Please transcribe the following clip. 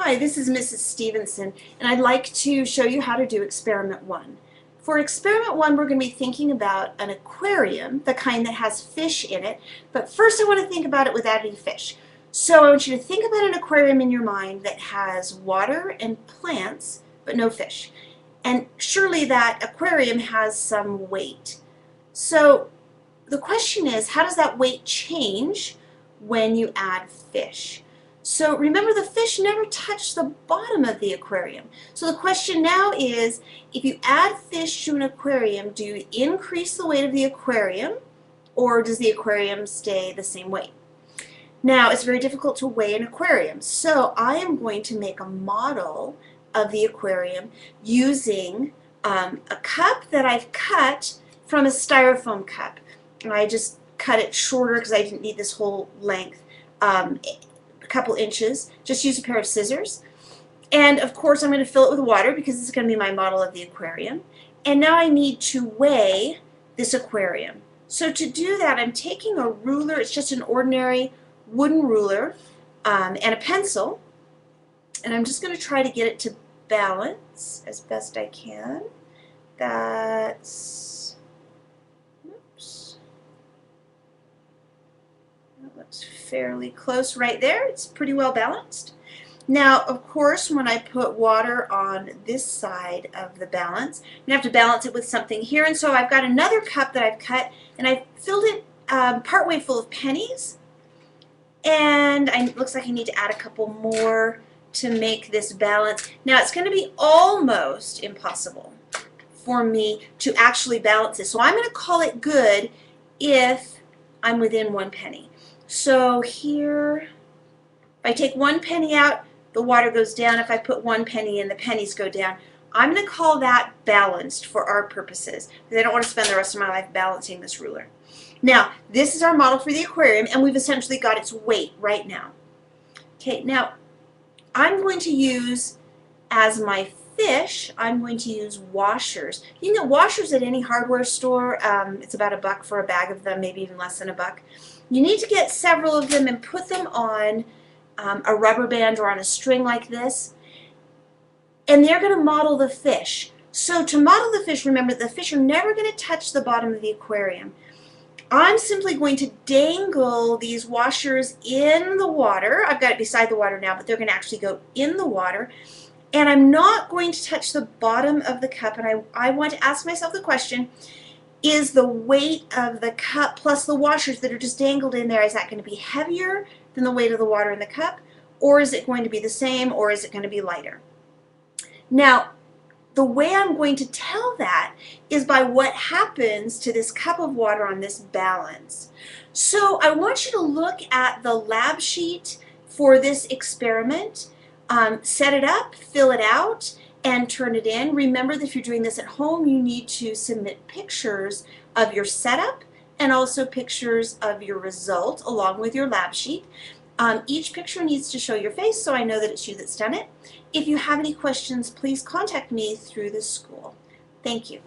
Hi, this is Mrs. Stevenson, and I'd like to show you how to do experiment 1. For experiment 1, we're going to be thinking about an aquarium, the kind that has fish in it, but first I want to think about it without any fish. So I want you to think about an aquarium in your mind that has water and plants, but no fish. And surely that aquarium has some weight. So the question is, how does that weight change when you add fish? So remember, the fish never touch the bottom of the aquarium. So the question now is, if you add fish to an aquarium, do you increase the weight of the aquarium, or does the aquarium stay the same weight? Now, it's very difficult to weigh an aquarium, so I am going to make a model of the aquarium using a cup that I've cut from a styrofoam cup. And I just cut it shorter because I didn't need this whole length. A couple inches. Just use a pair of scissors. And of course I'm going to fill it with water because this is going to be my model of the aquarium. And now I need to weigh this aquarium. So to do that, I'm taking a ruler. It's just an ordinary wooden ruler and a pencil. And I'm just going to try to get it to balance as best I can. That's, oops. That looks fairly close right there. It's pretty well balanced. Now, of course, when I put water on this side of the balance, I'm going to have to balance it with something here. And so I've got another cup that I've cut, and I've filled it partway full of pennies. And it looks like I need to add a couple more to make this balance. Now, it's going to be almost impossible for me to actually balance this. So I'm going to call it good if I'm within 1 penny. So here, if I take 1 penny out, the water goes down. If I put 1 penny in, the pennies go down. I'm going to call that balanced for our purposes, because I don't want to spend the rest of my life balancing this ruler. Now, this is our model for the aquarium, and we've essentially got its weight right now. Okay, now I'm going to use, as my fish, I'm going to use washers. You can get washers at any hardware store. It's about $1 for a bag of them, maybe even less than $1. You need to get several of them and put them on a rubber band or on a string like this, and they're going to model the fish. So to model the fish, remember, the fish are never going to touch the bottom of the aquarium. I'm simply going to dangle these washers in the water. I've got it beside the water now, but they're going to actually go in the water. And I'm not going to touch the bottom of the cup. And I want to ask myself the question, is the weight of the cup plus the washers that are just dangled in there, is that going to be heavier than the weight of the water in the cup? Or is it going to be the same, or is it going to be lighter? Now, the way I'm going to tell that is by what happens to this cup of water on this balance. So I want you to look at the lab sheet for this experiment. Set it up, fill it out, and turn it in. Remember that if you're doing this at home, you need to submit pictures of your setup and also pictures of your result along with your lab sheet. Each picture needs to show your face so I know that it's you that's done it. If you have any questions, please contact me through the school. Thank you.